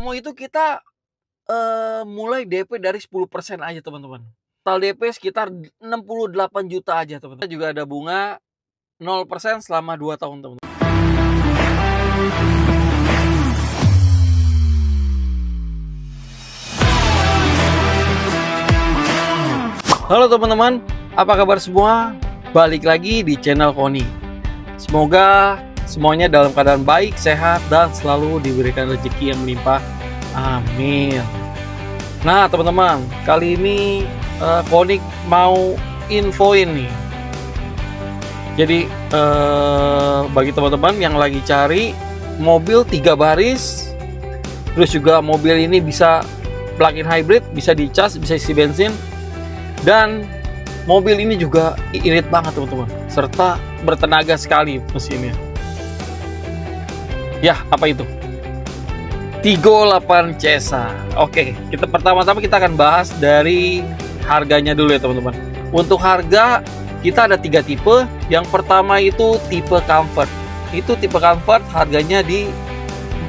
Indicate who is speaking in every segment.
Speaker 1: promo itu kita, mulai DP dari 10% aja teman-teman. Total DP sekitar 68 juta aja teman-teman. Juga ada bunga 0% selama 2 tahun teman-teman. Halo teman-teman, apa kabar semua? Balik lagi di channel Koni. Semoga semuanya dalam keadaan baik, sehat, dan selalu diberikan rezeki yang melimpah. Amin. Nah teman-teman, kali ini Koni mau infoin nih. Jadi bagi teman-teman yang lagi cari mobil 3 baris, terus juga mobil ini bisa plug-in hybrid, bisa dicas, bisa isi bensin, dan mobil ini juga irit banget teman-teman, serta bertenaga sekali mesinnya. Ya, apa itu? Tiggo 8 Cesa. Oke, kita pertama-tama kita akan bahas dari harganya dulu ya teman-teman. Untuk harga kita ada 3 tipe. Yang pertama itu tipe comfort. Itu tipe comfort harganya di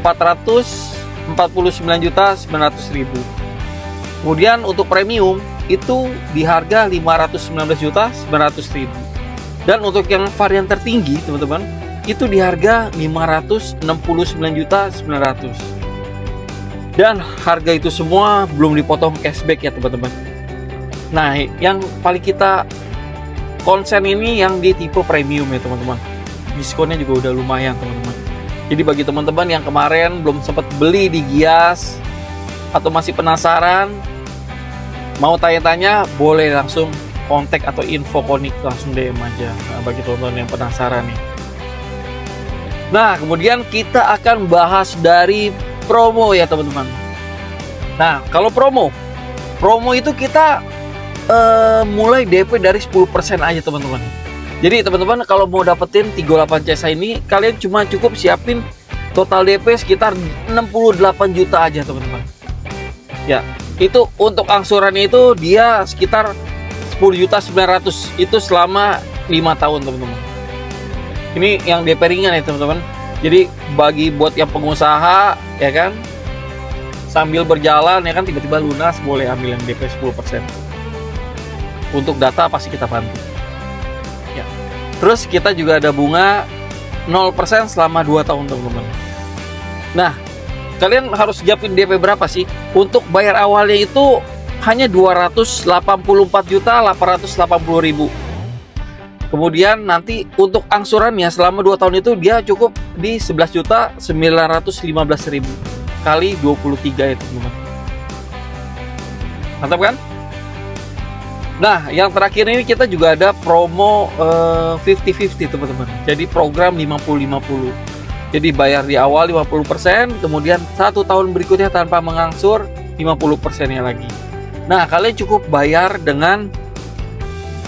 Speaker 1: 449.900.000. Kemudian untuk premium itu di harga 519.900.000. Dan untuk yang varian tertinggi teman-teman, itu di harga 569.900.000. Dan harga itu semua belum dipotong cashback ya teman-teman. Nah, yang paling kita konsen ini yang di tipe premium ya teman-teman. Diskonnya juga udah lumayan teman-teman. Jadi bagi teman-teman yang kemarin belum sempat beli di Gias atau masih penasaran, mau tanya-tanya, boleh langsung kontak atau info Koni, langsung DM aja. Nah, bagi teman-teman yang penasaran nih. Nah, kemudian kita akan bahas dari promo ya teman-teman. Nah, kalau promo itu kita mulai DP dari 10% aja teman-teman. Jadi teman-teman kalau mau dapetin Tiggo 8 Cesa ini, kalian cuma cukup siapin total DP sekitar 68 juta aja teman-teman. Ya, itu untuk angsurannya itu dia sekitar 10.900.000 itu selama 5 tahun teman-teman. Ini yang DP ringan ya teman-teman. Jadi bagi buat yang pengusaha ya kan, sambil berjalan ya kan tiba-tiba lunas, boleh ambil yang DP 10%. Untuk data pasti kita bantu. Ya. Terus kita juga ada bunga 0% selama 2 tahun teman-teman. Nah, kalian harus siapin DP berapa sih? Untuk bayar awalnya itu hanya 284.880.000. Kemudian nanti untuk angsurannya selama 2 tahun itu dia cukup di 11.915.000 kali 23 itu teman-teman. Mantap kan? Nah, yang terakhir ini kita juga ada promo 50-50 teman-teman. Jadi program 50-50. Jadi bayar di awal 50%, kemudian 1 tahun berikutnya tanpa mengangsur 50%-nya lagi. Nah, kalian cukup bayar dengan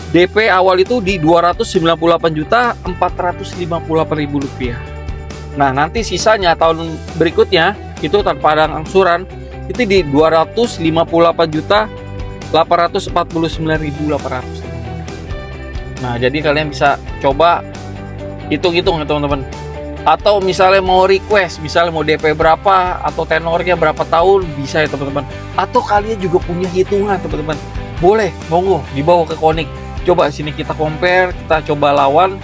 Speaker 1: DP awal itu di 298.458.000 rupiah. Nah, nanti sisanya tahun berikutnya itu tanpa ada angsuran itu di 258.849.800. Nah, jadi kalian bisa coba hitung-hitung ya teman-teman. Atau misalnya mau request, misalnya mau DP berapa atau tenornya berapa tahun, bisa ya teman-teman. Atau kalian juga punya hitungan teman-teman, boleh, monggo dibawa ke Koni. Coba sini kita compare, kita coba lawan,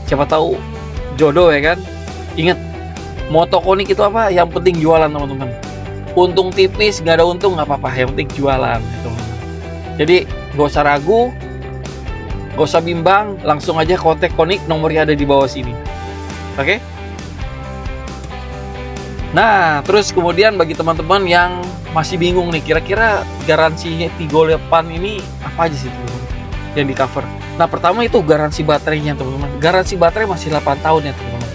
Speaker 1: siapa tahu jodoh ya kan. Ingat, moto Koni itu apa? Yang penting jualan teman-teman. Untung tipis, nggak ada untung nggak apa-apa, yang penting jualan teman-teman. Jadi gak usah ragu, gak usah bimbang, langsung aja kontak Koni, nomornya ada di bawah sini. Oke. Nah, terus kemudian bagi teman-teman yang masih bingung nih, kira-kira garansi Tiggo 8 ini apa aja sih teman-teman yang di cover? Nah, pertama itu garansi baterainya teman-teman. Garansi baterai masih 8 tahun ya teman-teman.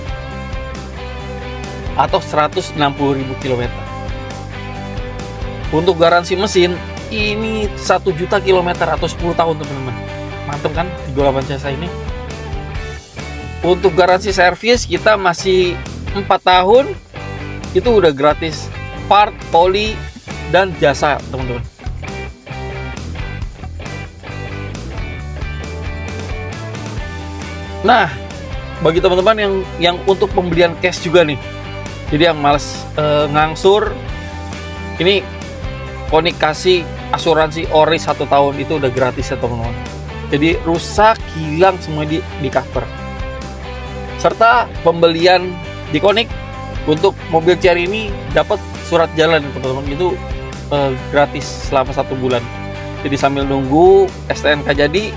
Speaker 1: Atau 160.000 km. Untuk garansi mesin ini 1 juta kilometer atau 10 tahun teman-teman. Mantap kan Tiggo 8 Cesa ini? Untuk garansi servis kita masih 4 tahun. Itu udah gratis part, poli, dan jasa teman-teman. Nah, bagi teman-teman yang untuk pembelian cash juga nih, Jadi yang males ngangsur, ini Konik kasih asuransi ori 1 tahun, itu udah gratis ya teman-teman. Jadi rusak, hilang semua di cover. Serta pembelian di Konik untuk mobil CR ini dapat surat jalan teman-teman, itu gratis selama 1 bulan. Jadi sambil nunggu STNK jadi,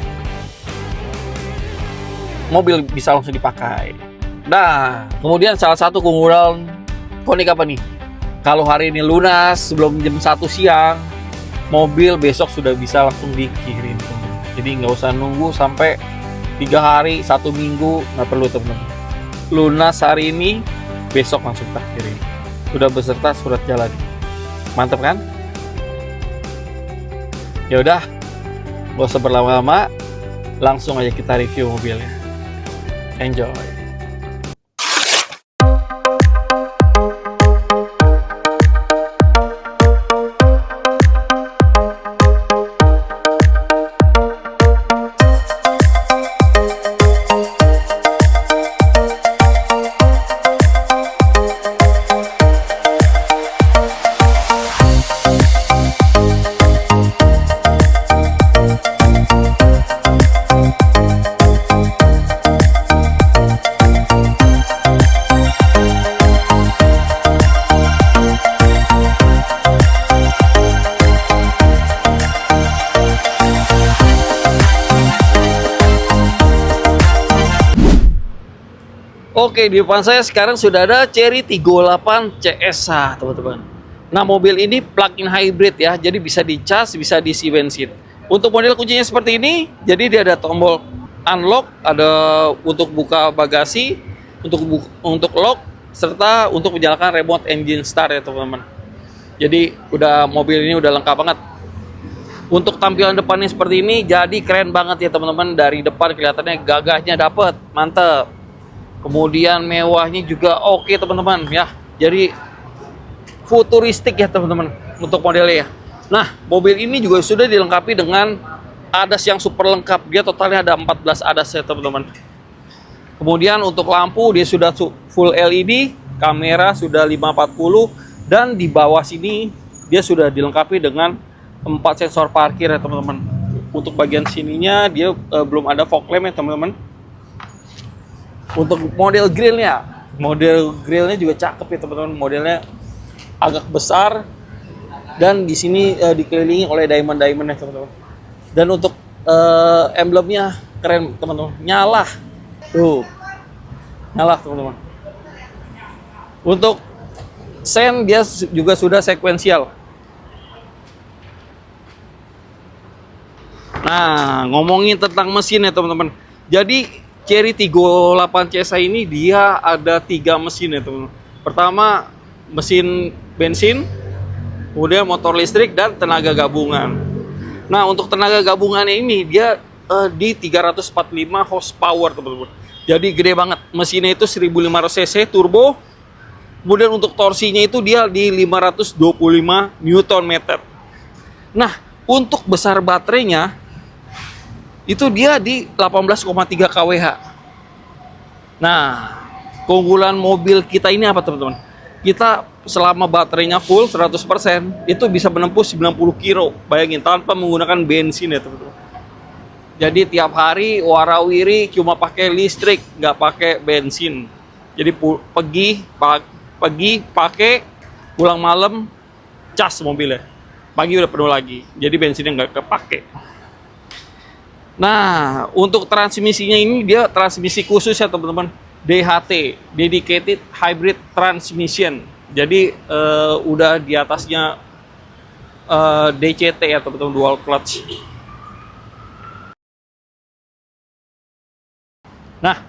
Speaker 1: mobil bisa langsung dipakai. Nah, kemudian salah satu keunggulan Konik apa nih? Kalau hari ini lunas sebelum jam 1 siang, mobil besok sudah bisa langsung dikirim. Jadi nggak usah nunggu sampai 3 hari, 1 minggu, nggak perlu teman-teman. Lunas hari ini, besok langsung tak kirim. Udah beserta surat jalan. Mantap kan? Ya udah, nggak usah berlama-lama, langsung aja kita review mobilnya. Enjoy. Oke, di depan saya sekarang sudah ada Chery Tiggo 8 CSA, teman-teman. Nah, mobil ini plug-in hybrid ya, jadi bisa dicas, bisa diisi bensin. Untuk model kuncinya seperti ini, jadi dia ada tombol unlock, ada untuk buka bagasi, untuk lock, serta untuk menyalakan remote engine start ya, teman-teman. Jadi, mobil ini udah lengkap banget. Untuk tampilan depannya seperti ini, jadi keren banget ya, teman-teman. Dari depan kelihatannya gagahnya dapet, mantep. Kemudian mewahnya juga oke teman-teman ya. Jadi futuristik ya teman-teman untuk modelnya ya. Nah, mobil ini juga sudah dilengkapi dengan ADAS yang super lengkap. Dia totalnya ada 14 ADAS ya teman-teman. Kemudian untuk lampu dia sudah full LED, kamera sudah 540, dan di bawah sini dia sudah dilengkapi dengan 4 sensor parkir ya teman-teman. Untuk bagian sininya dia belum ada fog lamp ya teman-teman. Untuk model grillnya juga cakep ya teman-teman. Modelnya agak besar dan di sini dikelilingi oleh diamond ya teman-teman. Dan untuk emblemnya keren teman-teman, nyala teman-teman. Untuk sen dia juga sudah sekuensial. Nah, ngomongin tentang mesin ya teman-teman. Jadi Chery Tiggo 8 CSA ini dia ada 3 mesin ya teman-teman. Pertama mesin bensin, kemudian motor listrik, dan tenaga gabungan. Nah, untuk tenaga gabungannya ini dia di 345 horsepower teman-teman. Jadi gede banget. Mesinnya itu 1500 cc turbo. Kemudian untuk torsinya itu dia di 525 Nm. Nah, untuk besar baterainya itu dia di 18,3 kWh. Nah, keunggulan mobil kita ini apa teman-teman? Kita selama baterainya full 100% itu bisa menempuh 90 kilo. Bayangin, tanpa menggunakan bensin ya teman-teman. Jadi tiap hari warawiri cuma pakai listrik, nggak pakai bensin. Jadi pagi pakai, pulang malam cas mobilnya. Pagi udah penuh lagi. Jadi bensinnya nggak kepake. Nah, untuk transmisinya ini dia transmisi khusus ya teman-teman, DHT, Dedicated Hybrid Transmission. Jadi udah di atasnya DCT ya teman-teman, dual clutch. Nah,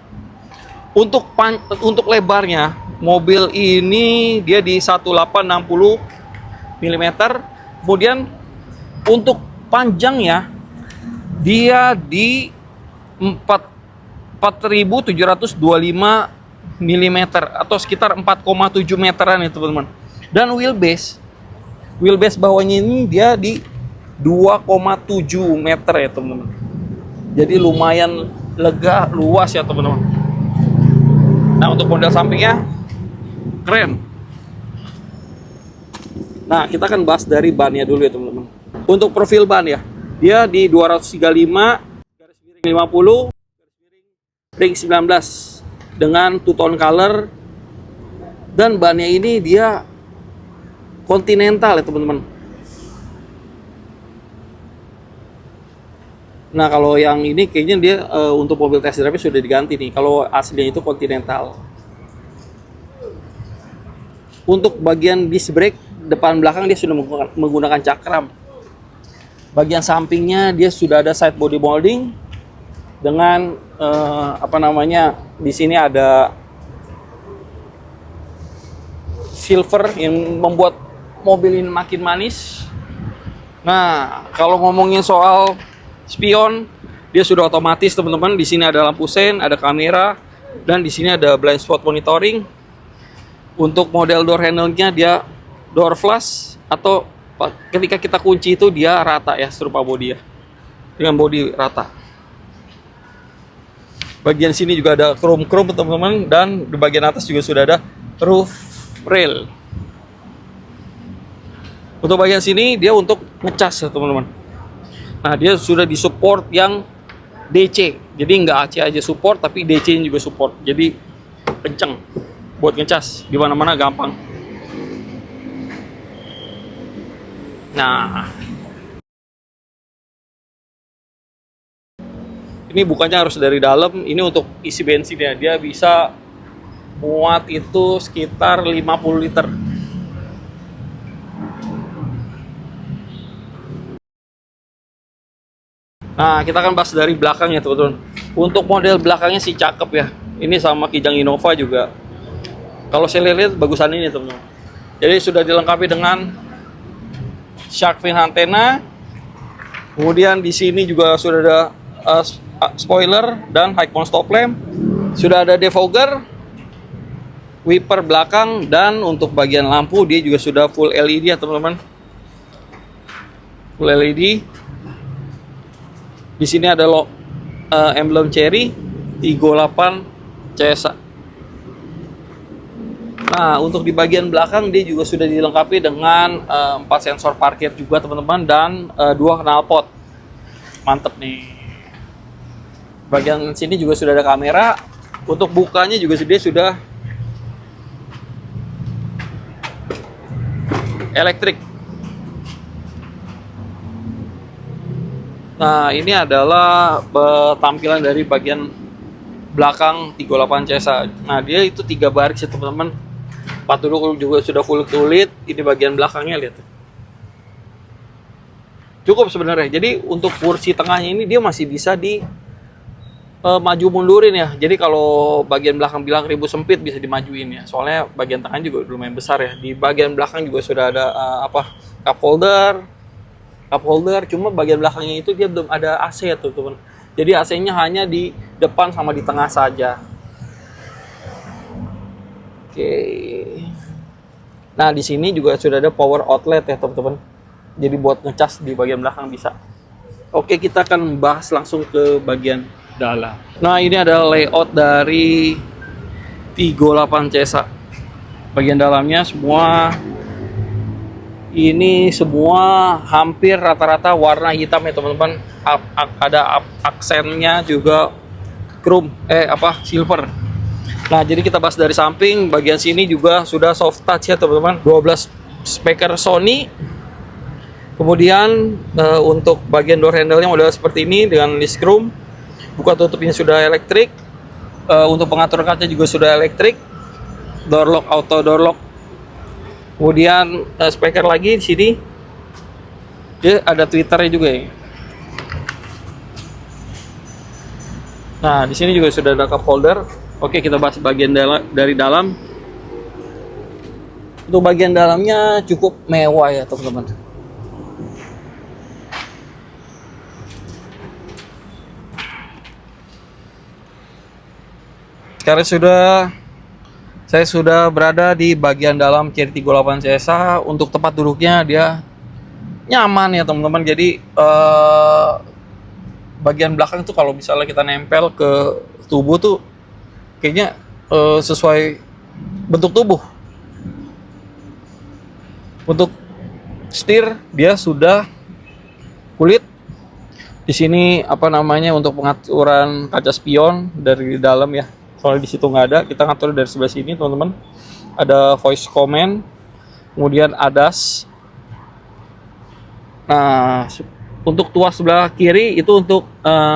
Speaker 1: untuk lebarnya mobil ini dia di 1860 mm. Kemudian untuk panjangnya dia di 4725 mm atau sekitar 4,7 meteran ya teman-teman. Dan wheelbase bawahnya ini dia di 2,7 meter ya teman-teman. Jadi lumayan luas ya teman-teman. Nah, untuk model sampingnya keren. Nah, kita akan bahas dari bannya dulu ya teman-teman. Untuk profil ban ya, dia di 235 garis miring 50 ring 19 dengan two tone color, dan bannya ini dia Continental ya teman-teman. Nah, kalau yang ini kayaknya dia untuk mobil test drive sudah diganti nih. Kalau aslinya itu Continental. Untuk bagian disc brake depan belakang dia sudah menggunakan cakram. Bagian sampingnya dia sudah ada side body molding dengan di sini ada silver yang membuat mobil ini makin manis. Nah, kalau ngomongin soal spion, dia sudah otomatis teman-teman. Di sini ada lampu sen, ada kamera, dan di sini ada blind spot monitoring. Untuk model door handle-nya dia door flush, atau ketika kita kunci itu dia rata ya, serupa bodi ya, dengan bodi rata. Bagian sini juga ada chrome teman-teman, dan di bagian atas juga sudah ada roof rail. Untuk bagian sini dia untuk ngecas ya teman-teman. Nah, dia sudah disupport yang DC, jadi nggak AC aja support, tapi DC juga support, jadi kenceng buat ngecas di mana-mana gampang. Nah, ini bukannya harus dari dalam. Ini untuk isi bensinnya, dia bisa muat itu sekitar 50 liter. Nah, kita akan bahas dari belakangnya teman-teman. Untuk model belakangnya sih cakep ya. Ini sama Kijang Innova juga. Kalau saya lihat bagusan ini teman-teman. Jadi sudah dilengkapi dengan shark fin antena. Kemudian di sini juga sudah ada spoiler dan high point stop lamp. Sudah ada defogger, wiper belakang, dan untuk bagian lampu dia juga sudah full LED ya teman-teman. Full LED. Di sini ada emblem Chery 38 CSA. Nah, untuk di bagian belakang dia juga sudah dilengkapi dengan 4 sensor parkir juga teman-teman, dan 2 knalpot. Mantep nih. Bagian sini juga sudah ada kamera. Untuk bukanya juga dia sudah elektrik. Nah, ini adalah tampilan dari bagian belakang 38 CSA. Nah, dia itu 3 baris ya teman-teman. 4 duduk juga sudah full tulit. Ini bagian belakangnya, lihat. Cukup sebenarnya. Jadi untuk kursi tengahnya ini dia masih bisa di maju mundurin ya. Jadi kalau bagian belakang bilang ribut sempit, bisa dimajuin ya. Soalnya bagian tengah juga lumayan besar ya. Di bagian belakang juga sudah ada cup holder, cuma bagian belakangnya itu dia belum ada AC ya teman-teman. Jadi AC-nya hanya di depan sama di tengah saja. Oke. Nah, di sini juga sudah ada power outlet ya teman-teman. Jadi buat ngecas di bagian belakang bisa. Oke, kita akan bahas langsung ke bagian dalam. Nah, ini adalah layout dari 38 CSA. Bagian dalamnya semua ini semua hampir rata-rata warna hitam ya teman-teman. Ada aksennya juga chrome, silver. Nah, jadi kita bahas dari samping. Bagian sini juga sudah soft touch ya teman-teman. 12 speaker Sony. Kemudian untuk bagian door handle-nya model seperti ini dengan list chrome. Buka tutupnya sudah elektrik. Untuk pengatur kaca juga sudah elektrik. Door lock, auto door lock. Kemudian speaker lagi di sini, dia ada tweeternya juga ya. Nah, di sini juga sudah ada cup holder. Oke, kita bahas bagian dari dalam. Untuk bagian dalamnya cukup mewah ya teman-teman. Sekarang saya sudah berada di bagian dalam Chery 38 CSA. Untuk tempat duduknya dia nyaman ya teman-teman. Jadi bagian belakang itu kalau misalnya kita nempel ke tubuh tuh kayaknya sesuai bentuk tubuh. Untuk Setir dia sudah kulit. Di sini apa namanya untuk pengaturan kaca spion dari dalam ya. Soalnya di situ nggak ada, kita ngatur dari sebelah sini teman-teman. Ada voice command, kemudian ADAS. Nah, untuk tuas sebelah kiri itu untuk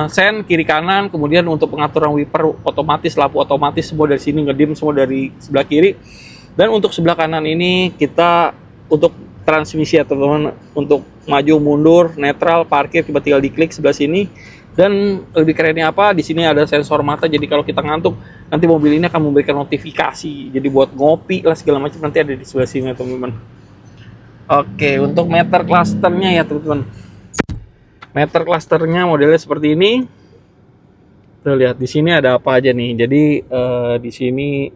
Speaker 1: sen kiri kanan, kemudian untuk pengaturan wiper otomatis, lampu otomatis semua dari sini, ngedim semua dari sebelah kiri. Dan untuk sebelah kanan ini kita untuk transmisi ya teman-teman, untuk maju mundur, netral, parkir kita tinggal diklik sebelah sini. Dan lebih kerennya apa? Di sini ada sensor mata, jadi kalau kita ngantuk nanti mobil ini akan memberikan notifikasi. Jadi buat ngopi lah segala macam nanti ada di sebelah sini teman-teman. Oke, untuk meter clusternya ya teman-teman. Meter clusternya modelnya seperti ini. Kita lihat di sini ada apa aja nih. Jadi di sini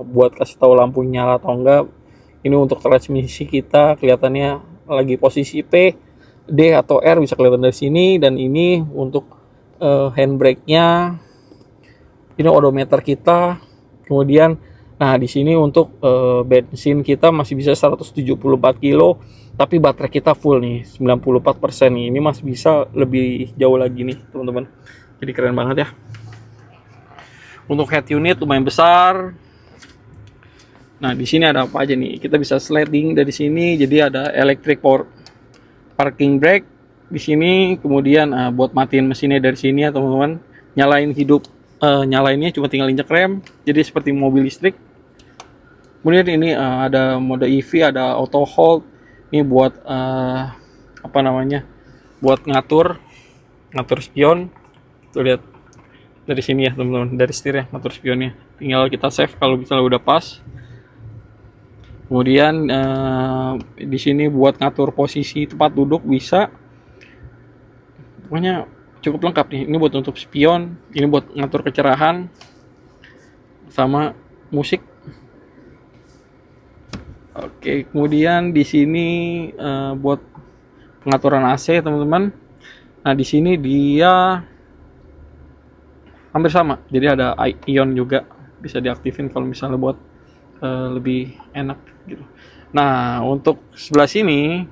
Speaker 1: buat kasih tahu lampu nyala atau enggak. Ini untuk transmisi kita kelihatannya lagi posisi P, D atau R bisa kelihatan dari sini. Dan ini untuk handbrake-nya. Ini odometer kita. Kemudian, nah di sini untuk bensin kita masih bisa 174 kilo. Tapi baterai kita full nih, 94% nih. Ini masih bisa lebih jauh lagi nih teman-teman. Jadi keren banget ya. Untuk head unit lumayan besar. Nah, di sini ada apa aja nih? Kita bisa sliding dari sini. Jadi ada electric power parking brake di sini. Kemudian buat matiin mesinnya dari sini ya teman-teman. Nyalain nyalainnya cuma tinggal injek rem. Jadi seperti mobil listrik. Kemudian ini ada mode EV, ada auto hold. Ini buat apa namanya? Buat ngatur spion. Tuh lihat dari sini ya teman-teman, dari setir ya ngatur spionnya. Tinggal kita save kalau misalnya udah pas. Kemudian di sini buat ngatur posisi tempat duduk bisa. Pokoknya cukup lengkap nih. Ini buat untuk spion, ini buat ngatur kecerahan sama musik. Oke, kemudian di sini buat pengaturan AC teman-teman. Nah, di sini dia hampir sama. Jadi ada ion juga bisa diaktifin kalau misalnya buat lebih enak gitu. Nah, untuk sebelah sini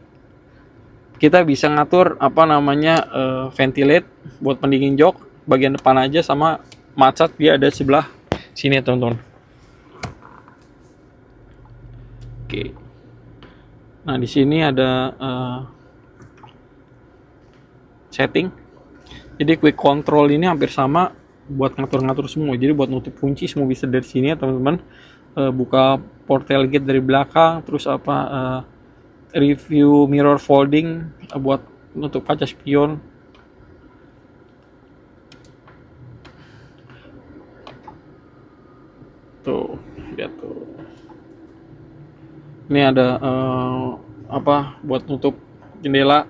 Speaker 1: kita bisa ngatur apa namanya ventilate buat pendingin jok bagian depan aja, sama macat dia ada sebelah sini teman-teman. Oke. Nah, di sini ada setting. Jadi quick control ini hampir sama buat ngatur-ngatur semua. Jadi buat nutup kunci semua bisa dari sini ya teman-teman. Buka port tailgate dari belakang, terus review mirror folding buat nutup kaca spion. Tuh, lihat tuh. Ini ada buat nutup jendela,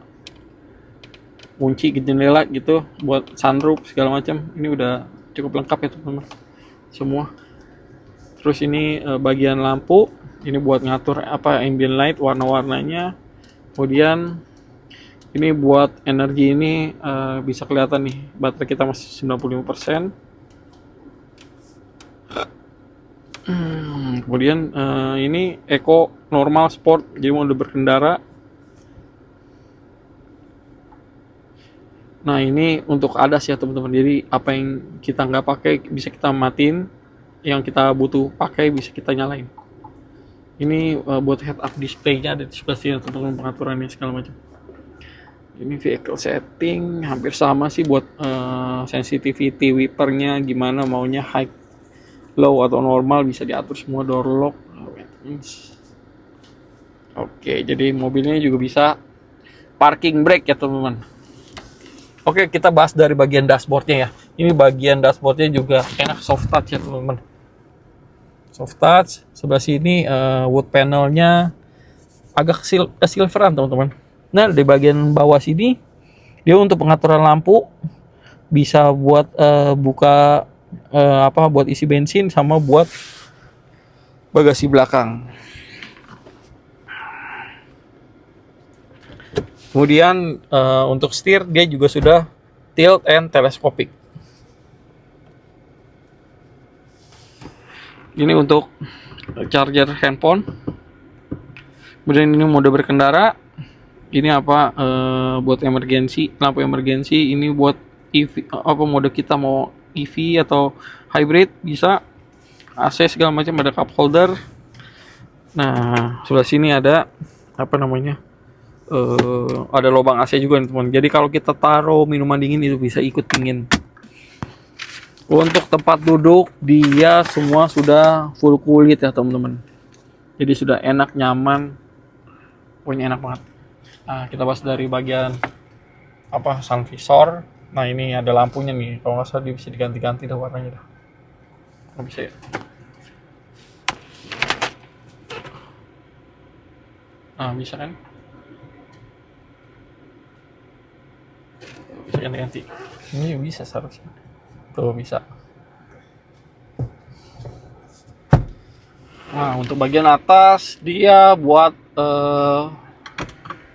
Speaker 1: kunci jendela gitu, buat sunroof segala macam. Ini udah cukup lengkap ya teman-teman semua. Terus ini bagian lampu, ini buat ngatur ambient light warna-warnanya. Kemudian ini buat energi, ini bisa kelihatan nih baterai kita masih 95%. Kemudian ini eco, normal, sport, jadi mode berkendara. Nah, ini untuk ADAS ya teman-teman. Jadi apa yang kita nggak pakai bisa kita matiin, yang kita butuh pakai bisa kita nyalain. Ini buat head up display-nya ada di sebelah sini teman-teman, pengaturannya segala macam. Ini vehicle setting hampir sama sih, buat sensitivity wipernya gimana maunya, high, low atau normal bisa diatur semua, door lock. Oke, jadi mobilnya juga bisa parking brake ya teman-teman. Oke, kita bahas dari bagian dashboardnya ya. Ini bagian dashboardnya juga enak, soft touch ya teman-teman. Soft touch. Sebelah sini wood panelnya agak silveran teman-teman. Nah, di bagian bawah sini dia untuk pengaturan lampu, bisa buat buka buat isi bensin, sama buat bagasi belakang. Kemudian untuk setir dia juga sudah tilt and telescopic. Ini untuk charger handphone. Kemudian ini mode berkendara, Ini apa? Buat emergency, lampu emergency. Ini buat EV, apa mode kita mau EV atau hybrid bisa. AC segala macam, ada cup holder. Nah, sebelah sini ada apa namanya? Ada lubang AC juga nih teman. Jadi kalau kita taruh minuman dingin itu bisa ikut dingin. Untuk tempat duduk dia semua sudah full kulit ya teman-teman. Jadi sudah enak, nyaman, pokoknya enak banget. Nah, kita bahas dari bagian apa sun visor. Nah, ini ada lampunya nih. Kalau nggak salah dia bisa diganti-ganti dah warnanya dah. Nggak bisa ya. Nah, bisa kan? Bisa ganti-ganti. Ini bisa seharusnya. Tuh bisa. Nah, untuk bagian atas dia buat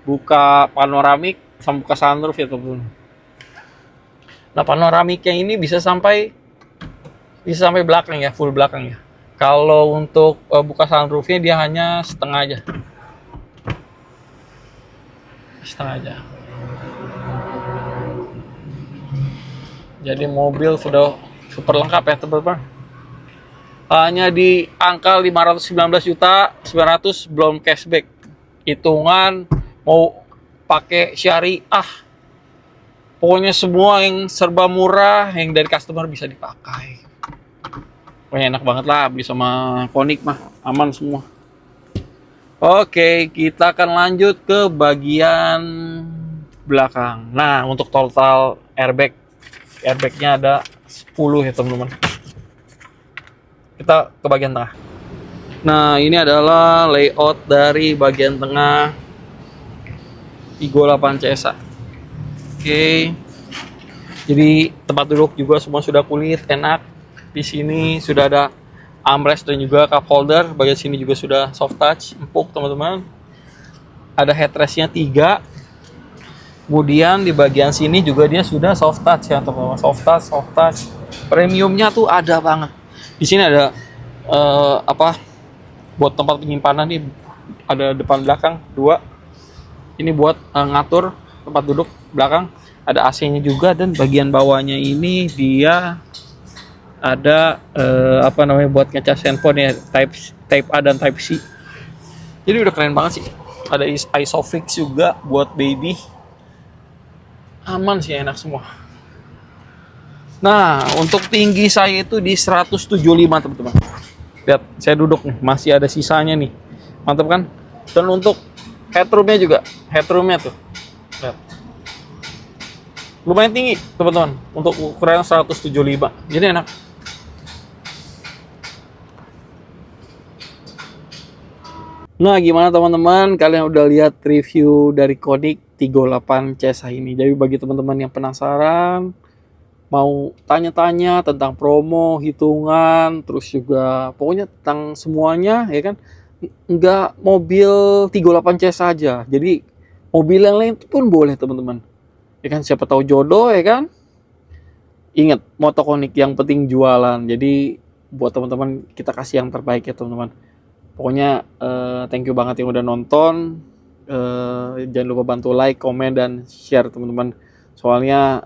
Speaker 1: buka panoramik sama buka sunroof ya teman-teman. Nah, panoramiknya ini bisa sampai belakang ya, full belakang ya. Kalau untuk buka sunroofnya dia hanya setengah aja. Setengah aja. Jadi mobil sudah super lengkap ya teman-teman. Hanya di angka 519 juta 900 belum cashback. Hitungan mau pakai syariah. Pokoknya semua yang serba murah yang dari customer bisa dipakai. Pokoknya enak banget lah beli sama Konik mah, aman semua. Oke, kita akan lanjut ke bagian belakang. Nah, untuk total airbag, airbagnya ada 10 ya teman-teman. Kita ke bagian tengah. Nah, ini adalah layout dari bagian tengah Tiggo 8 CSA. Oke. Jadi tempat duduk juga semua sudah kulit, enak. Di sini sudah ada armrest dan juga cup holder. Bagian sini juga sudah soft touch, empuk teman-teman. Ada headrestnya 3. Kemudian di bagian sini juga dia sudah soft touch ya teman-teman. Soft touch. Premiumnya tuh ada banget. Di sini ada apa? Buat tempat penyimpanan nih, ada depan belakang 2. Ini buat ngatur tempat duduk belakang. Ada AC-nya juga, dan bagian bawahnya ini dia ada apa namanya buat ngecas handphone ya, type A dan type C. Jadi udah keren banget sih. Ada Isofix juga buat baby. Aman sih, enak semua. Nah, untuk tinggi saya itu di 175 teman-teman. Lihat, saya duduk nih, masih ada sisanya nih. Mantap kan? Dan untuk headroomnya juga, tuh. Lihat. Lumayan tinggi, teman-teman. Untuk ukuran 175. Jadi enak. Nah, gimana teman-teman? Kalian udah lihat review dari Konik Tiggo 8 CSA ini. Jadi bagi teman-teman yang penasaran, mau tanya-tanya tentang promo, hitungan, terus juga pokoknya tentang semuanya ya kan. Enggak mobil Tiggo 8 CS saja. Jadi mobil yang lain pun boleh teman-teman. Ya kan, siapa tahu jodoh ya kan. Ingat, Motokonik yang penting jualan. Jadi buat teman-teman kita kasih yang terbaik ya teman-teman. Pokoknya thank you banget yang udah nonton. Jangan lupa bantu like, komen, dan share teman-teman. Soalnya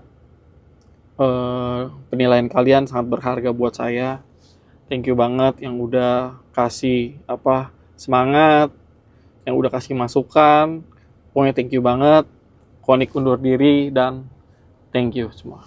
Speaker 1: penilaian kalian sangat berharga buat saya. Thank you banget yang udah kasih semangat, yang udah kasih masukan. Pokoknya thank you banget. Konik undur diri dan thank you semua.